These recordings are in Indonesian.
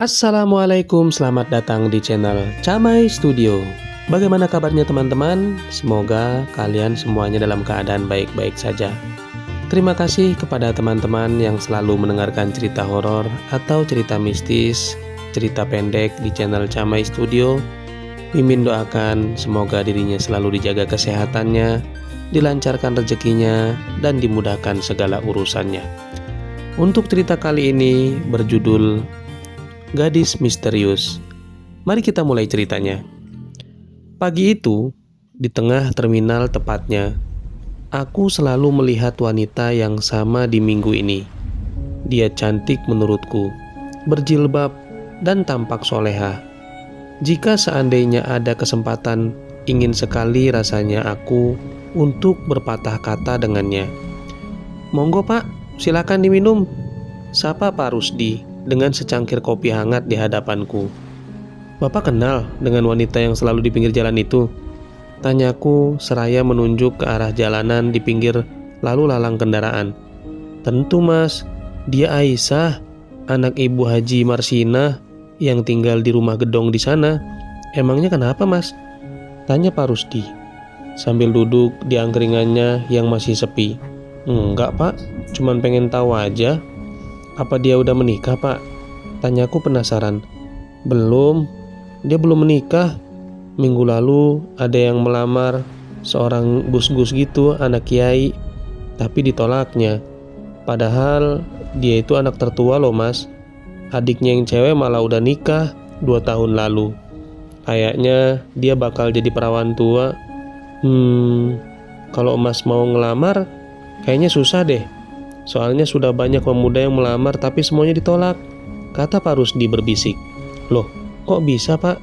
Assalamualaikum, selamat datang di channel Camai Studio. Bagaimana kabarnya teman-teman? Semoga kalian semuanya dalam keadaan baik-baik saja. Terima kasih kepada teman-teman yang selalu mendengarkan cerita horor atau cerita mistis, cerita pendek di channel Camai Studio. Mimin doakan semoga dirinya selalu dijaga kesehatannya, dilancarkan rezekinya, dan dimudahkan segala urusannya. Untuk cerita kali ini berjudul Gadis Misterius. Mari kita mulai ceritanya. Pagi itu, di tengah terminal tepatnya, aku selalu melihat wanita yang sama di minggu ini. Dia cantik menurutku, berjilbab dan tampak soleha. Jika seandainya ada kesempatan, ingin sekali rasanya aku untuk berpatah kata dengannya. "Monggo Pak, silakan diminum," sapa Pak Rusdi dengan secangkir kopi hangat di hadapanku. "Bapak kenal dengan wanita yang selalu di pinggir jalan itu?" tanyaku seraya menunjuk ke arah jalanan di pinggir lalu lalang kendaraan. "Tentu Mas, dia Aisyah, anak Ibu Haji Marsina yang tinggal di rumah gedong di sana. Emangnya kenapa Mas?" tanya Pak Rusdi sambil duduk di angkringannya yang masih sepi. "Enggak Pak, cuman pengen tahu aja." "Apa dia udah menikah Pak?" tanyaku penasaran. "Belum, dia belum menikah. Minggu lalu ada yang melamar, seorang gus-gus gitu, anak kiai, tapi ditolaknya. Padahal dia itu anak tertua loh Mas. Adiknya yang cewek malah udah nikah 2 tahun lalu. Kayaknya dia bakal jadi perawan tua. Kalau Mas mau ngelamar, kayaknya susah deh. Soalnya sudah banyak pemuda yang melamar tapi semuanya ditolak," kata Pak Rusdi berbisik. "Loh, kok bisa Pak?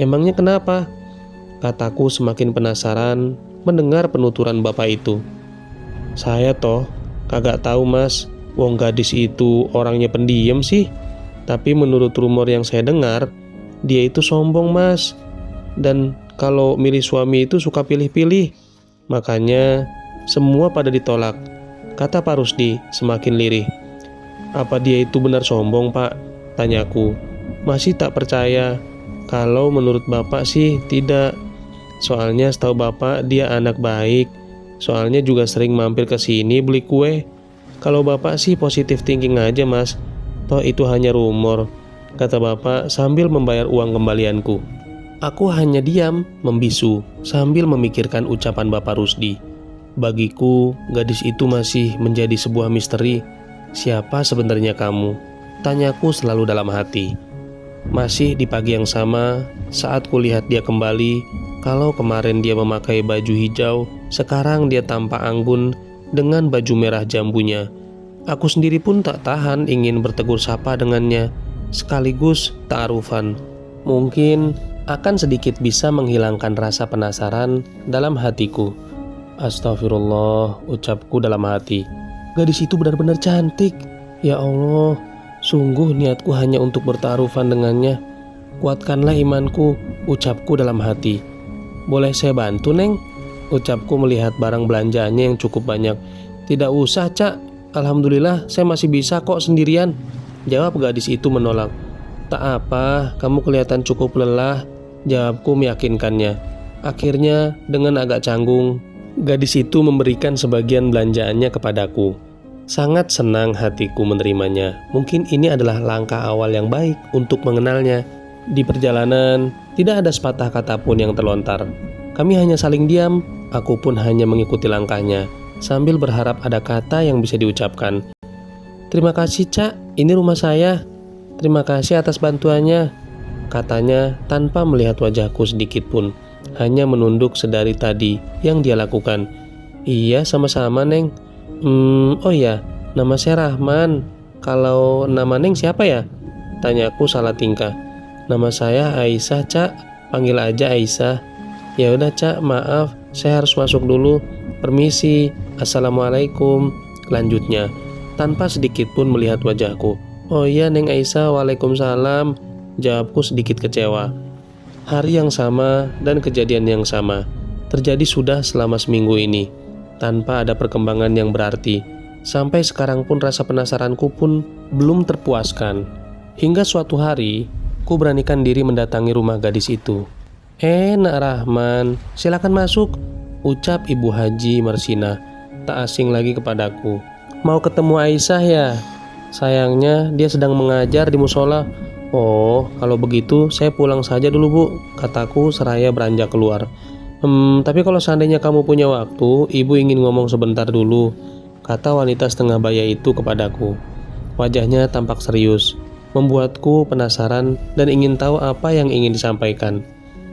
Emangnya kenapa?" kataku semakin penasaran mendengar penuturan bapak itu. "Saya toh kagak tahu Mas, wong gadis itu orangnya pendiam sih. Tapi menurut rumor yang saya dengar, dia itu sombong Mas. Dan kalau milih suami itu suka pilih-pilih. Makanya semua pada ditolak," kata Pak Rusdi semakin lirih. "Apa dia itu benar sombong Pak?" tanyaku. "Masih tak percaya. Kalau menurut Bapak sih tidak. Soalnya setahu Bapak dia anak baik. Soalnya juga sering mampir ke sini beli kue. Kalau Bapak sih positive thinking aja Mas. Toh itu hanya rumor," kata Bapak sambil membayar uang kembalianku. Aku hanya diam, membisu sambil memikirkan ucapan Bapak Rusdi. Bagiku, gadis itu masih menjadi sebuah misteri. "Siapa sebenarnya kamu?" tanyaku selalu dalam hati. Masih di pagi yang sama, saat kulihat dia kembali, kalau kemarin dia memakai baju hijau, sekarang dia tampak anggun dengan baju merah jambunya. Aku sendiri pun tak tahan ingin bertegur sapa dengannya, sekaligus ta'arufan. Mungkin akan sedikit bisa menghilangkan rasa penasaran dalam hatiku. "Astagfirullah," ucapku dalam hati. Gadis itu benar-benar cantik. Ya Allah, sungguh niatku hanya untuk bertaarufan dengannya. Kuatkanlah imanku, ucapku dalam hati. "Boleh saya bantu Neng?" ucapku melihat barang belanjaannya yang cukup banyak. "Tidak usah Cak, alhamdulillah saya masih bisa kok sendirian," jawab gadis itu menolak. "Tak apa, kamu kelihatan cukup lelah," jawabku meyakinkannya. Akhirnya dengan agak canggung, gadis itu memberikan sebagian belanjaannya kepadaku. Sangat senang hatiku menerimanya. Mungkin ini adalah langkah awal yang baik untuk mengenalnya. Di perjalanan, tidak ada sepatah kata pun yang terlontar. Kami hanya saling diam, aku pun hanya mengikuti langkahnya, sambil berharap ada kata yang bisa diucapkan. "Terima kasih Cak, ini rumah saya. Terima kasih atas bantuannya," katanya tanpa melihat wajahku sedikit pun. Hanya menunduk sedari tadi yang dia lakukan. "Iya, sama-sama Neng. Oh ya, nama saya Rahman. Kalau nama Neng siapa ya?" tanyaku salah tingkah. "Nama saya Aisyah Cak, panggil aja Aisyah." "Ya udah Cak, maaf, saya harus masuk dulu. Permisi, assalamualaikum," lanjutnya tanpa sedikit pun melihat wajahku. "Oh iya Neng Aisyah, waalaikumsalam," jawabku sedikit kecewa. Hari yang sama dan kejadian yang sama terjadi sudah selama seminggu ini, tanpa ada perkembangan yang berarti. Sampai sekarang pun rasa penasaranku pun belum terpuaskan. Hingga suatu hari, ku beranikan diri mendatangi rumah gadis itu. Nak Rahman, silakan masuk, ucap Ibu Haji Marsina, tak asing lagi kepadaku. Mau ketemu Aisyah ya? Sayangnya dia sedang mengajar di musola. Oh, kalau begitu saya pulang saja dulu bu, kataku seraya beranjak keluar. Tapi kalau seandainya kamu punya waktu, ibu ingin ngomong sebentar dulu, kata wanita setengah baya itu kepadaku. Wajahnya tampak serius, membuatku penasaran dan ingin tahu apa yang ingin disampaikan.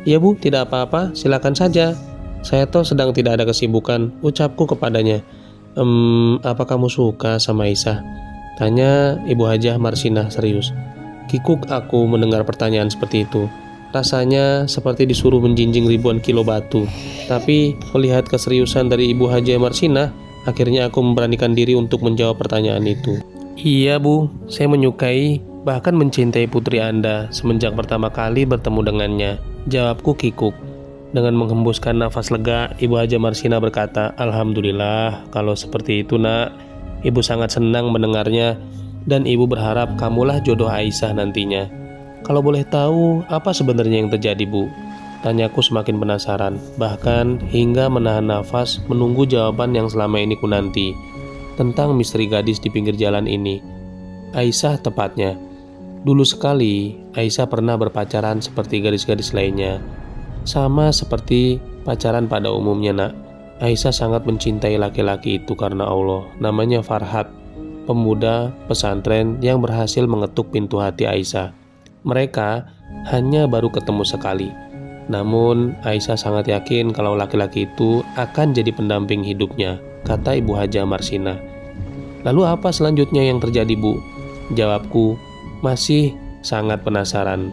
Ya bu, tidak apa-apa, silakan saja. Saya toh sedang tidak ada kesibukan, ucapku kepadanya. Apa kamu suka sama Aisyah? Tanya Ibu Hajah Marsina serius. Kikuk aku mendengar pertanyaan seperti itu. Rasanya seperti disuruh menjinjing ribuan kilo batu. Tapi melihat keseriusan dari Ibu Hajah Marsina, akhirnya aku memberanikan diri untuk menjawab pertanyaan itu. Iya bu, saya menyukai bahkan mencintai putri Anda semenjak pertama kali bertemu dengannya, jawabku kikuk. Dengan menghembuskan nafas lega, Ibu Hajah Marsina berkata, Alhamdulillah, kalau seperti itu nak, ibu sangat senang mendengarnya, dan ibu berharap kamulah jodoh Aisyah nantinya. Kalau boleh tahu, apa sebenarnya yang terjadi bu? Tanyaku semakin penasaran, bahkan hingga menahan nafas menunggu jawaban yang selama ini ku nanti, tentang misteri gadis di pinggir jalan ini. Aisyah tepatnya. Dulu sekali, Aisyah pernah berpacaran seperti gadis-gadis lainnya. Sama seperti pacaran pada umumnya nak. Aisyah sangat mencintai laki-laki itu karena Allah. Namanya Farhat, pemuda pesantren yang berhasil mengetuk pintu hati Aisyah. Mereka hanya baru ketemu sekali. Namun Aisyah sangat yakin kalau laki-laki itu akan jadi pendamping hidupnya, kata Ibu Hajah Marsina. Lalu apa selanjutnya yang terjadi bu? Jawabku, masih sangat penasaran.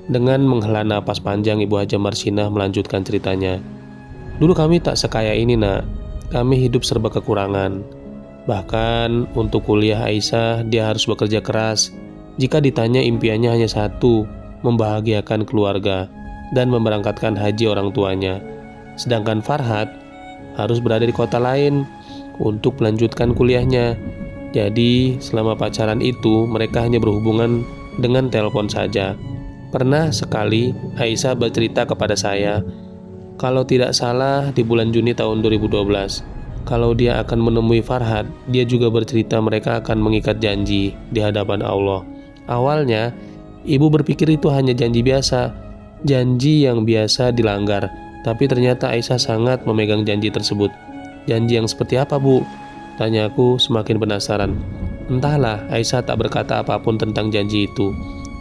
Dengan menghela napas panjang, Ibu Hajah Marsina melanjutkan ceritanya. Dulu kami tak sekaya ini nak. Kami hidup serba kekurangan. Bahkan untuk kuliah Aisyah dia harus bekerja keras. Jika ditanya impiannya hanya satu, membahagiakan keluarga dan memberangkatkan haji orang tuanya. Sedangkan Farhat harus berada di kota lain untuk melanjutkan kuliahnya. Jadi selama pacaran itu mereka hanya berhubungan dengan telepon saja. Pernah sekali Aisyah bercerita kepada saya, kalau tidak salah di bulan Juni tahun 2012, kalau dia akan menemui Farhat, dia juga bercerita mereka akan mengikat janji di hadapan Allah. Awalnya, ibu berpikir itu hanya janji biasa, janji yang biasa dilanggar, tapi ternyata Aisyah sangat memegang janji tersebut. Janji yang seperti apa bu? Tanyaku semakin penasaran. Entahlah, Aisyah tak berkata apapun tentang janji itu.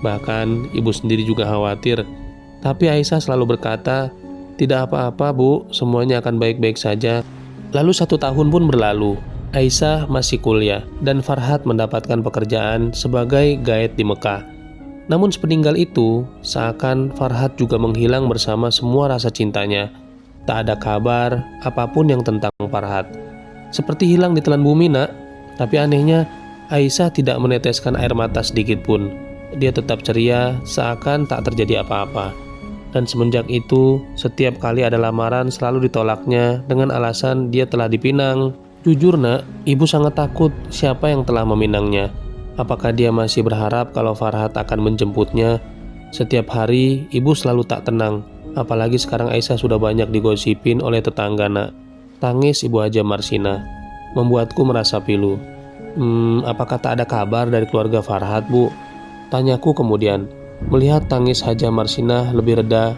Bahkan ibu sendiri juga khawatir. Tapi Aisyah selalu berkata, tidak apa-apa bu, semuanya akan baik-baik saja. Lalu 1 tahun pun berlalu. Aisyah masih kuliah dan Farhat mendapatkan pekerjaan sebagai guide di Mekah. Namun sepeninggal itu, seakan Farhat juga menghilang bersama semua rasa cintanya. Tak ada kabar apapun yang tentang Farhat. Seperti hilang ditelan bumi nak. Tapi anehnya, Aisyah tidak meneteskan air mata sedikit pun. Dia tetap ceria, seakan tak terjadi apa-apa. Dan semenjak itu, setiap kali ada lamaran selalu ditolaknya dengan alasan dia telah dipinang. Jujur nak, ibu sangat takut siapa yang telah meminangnya. Apakah dia masih berharap kalau Farhat akan menjemputnya? Setiap hari, ibu selalu tak tenang. Apalagi sekarang Aisyah sudah banyak digosipin oleh tetangga nak. Tangis Ibu Hajah Marsina, membuatku merasa pilu. Apakah tak ada kabar dari keluarga Farhat bu? Tanyaku kemudian. Melihat tangis Hajah Marsina lebih reda,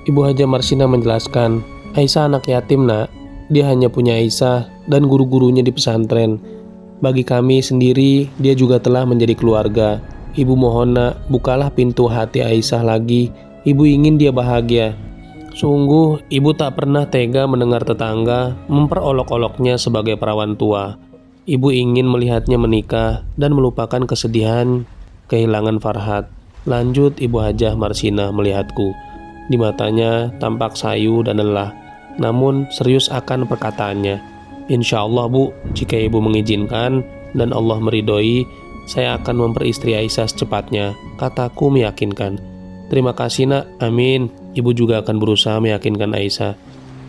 Ibu Hajah Marsina menjelaskan, Aisyah anak yatim nak. Dia hanya punya Aisyah dan guru-gurunya di pesantren. Bagi kami sendiri, dia juga telah menjadi keluarga. Ibu mohon nak, bukalah pintu hati Aisyah lagi. Ibu ingin dia bahagia. Sungguh, ibu tak pernah tega mendengar tetangga memperolok-oloknya sebagai perawan tua. Ibu ingin melihatnya menikah dan melupakan kesedihan kehilangan Farhat. Lanjut Ibu Hajah Marsina melihatku. Di matanya tampak sayu dan lelah, namun serius akan perkataannya. Insya Allah bu, jika ibu mengizinkan dan Allah meridhoi, saya akan memperistri Aisyah secepatnya, kataku meyakinkan. Terima kasih nak, amin. Ibu juga akan berusaha meyakinkan Aisyah.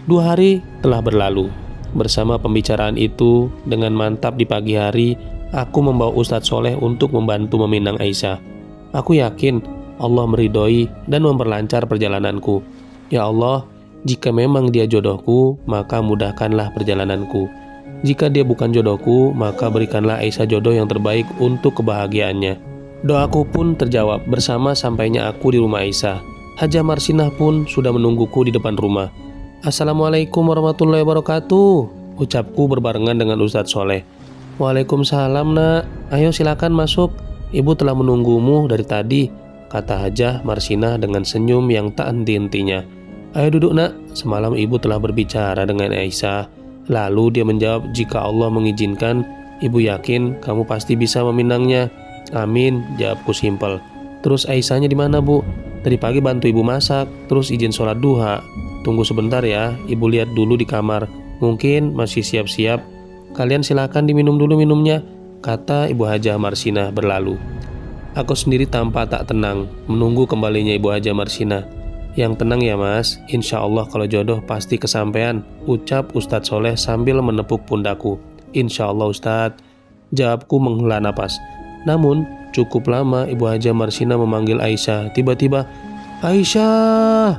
2 hari telah berlalu. Bersama pembicaraan itu, dengan mantap di pagi hari, aku membawa Ustadz Soleh untuk membantu meminang Aisyah. Aku yakin Allah meridhoi dan memperlancar perjalananku. Ya Allah, jika memang dia jodohku, maka mudahkanlah perjalananku. Jika dia bukan jodohku, maka berikanlah Aisyah jodoh yang terbaik untuk kebahagiaannya. Doaku pun terjawab bersama sampainya aku di rumah Aisyah. Hajah Marsinah pun sudah menungguku di depan rumah. Assalamualaikum warahmatullahi wabarakatuh, ucapku berbarengan dengan Ustadz Soleh. Waalaikumsalam nak, ayo silakan masuk. Ibu telah menunggumu dari tadi, kata Hajah Marsinah dengan senyum yang tak henti-hentinya. Ayo duduk nak, semalam ibu telah berbicara dengan Aisyah. Lalu dia menjawab, jika Allah mengizinkan, ibu yakin kamu pasti bisa meminangnya. Amin, jawabku simpel. Terus Aisyahnya di mana bu? Tadi pagi bantu ibu masak, terus izin sholat duha. Tunggu sebentar ya, ibu lihat dulu di kamar. Mungkin masih siap-siap. Kalian silakan diminum dulu minumnya, kata Ibu Hajah Marsinah berlalu. Aku sendiri tampak tak tenang, menunggu kembalinya Ibu Hajah Marsinah. Yang tenang ya mas, insya Allah kalau jodoh pasti kesampean, ucap Ustadz Soleh sambil menepuk pundakku. Insya Allah Ustadz, jawabku menghela napas. Namun cukup lama Ibu Hajah Marsinah memanggil Aisyah. Tiba-tiba, Aisyah!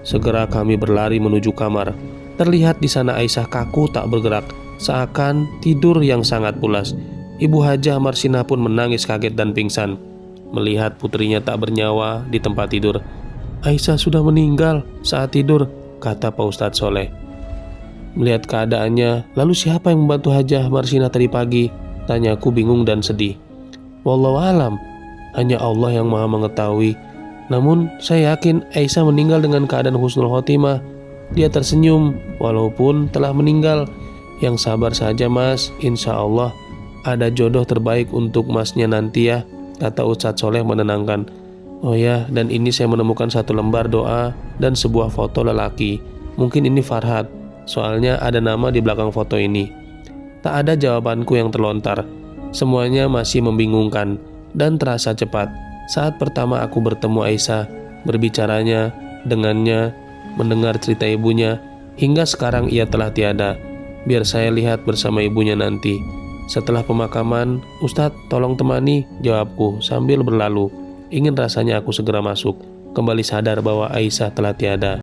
Segera kami berlari menuju kamar. Terlihat di sana Aisyah kaku tak bergerak, seakan tidur yang sangat pulas. Ibu Hajah Marsinah pun menangis kaget dan pingsan melihat putrinya tak bernyawa di tempat tidur. Aisyah sudah meninggal saat tidur, kata Pak Ustadz Soleh. Melihat keadaannya, lalu siapa yang membantu Hajah Marsinah tadi pagi? Tanyaku bingung dan sedih. Wallahu alam, hanya Allah yang maha mengetahui. Namun saya yakin Aisyah meninggal dengan keadaan husnul khotimah. Dia tersenyum walaupun telah meninggal. Yang sabar saja mas, insya Allah ada jodoh terbaik untuk masnya nanti ya, kata Ustadz Soleh menenangkan. Oh ya, dan ini saya menemukan satu lembar doa dan sebuah foto lelaki. Mungkin ini Farhad, soalnya ada nama di belakang foto ini. Tak ada jawabanku yang terlontar. Semuanya masih membingungkan dan terasa cepat. Saat pertama aku bertemu Aisyah, berbicaranya dengannya, mendengar cerita ibunya, hingga sekarang ia telah tiada. Biar saya lihat bersama ibunya nanti. Setelah pemakaman, Ustadz tolong temani, jawabku sambil berlalu. Ingin rasanya aku segera masuk, kembali sadar bahwa Aisyah telah tiada.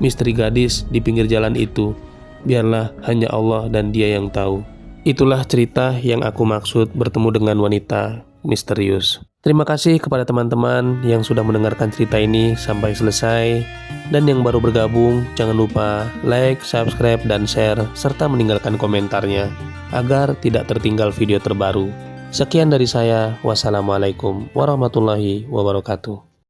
Misteri gadis di pinggir jalan itu, biarlah hanya Allah dan Dia yang tahu. Itulah cerita yang aku maksud bertemu dengan wanita misterius. Terima kasih kepada teman-teman yang sudah mendengarkan cerita ini sampai selesai. Dan yang baru bergabung, jangan lupa like, subscribe, dan share, serta meninggalkan komentarnya agar tidak tertinggal video terbaru. Sekian dari saya, wassalamualaikum warahmatullahi wabarakatuh.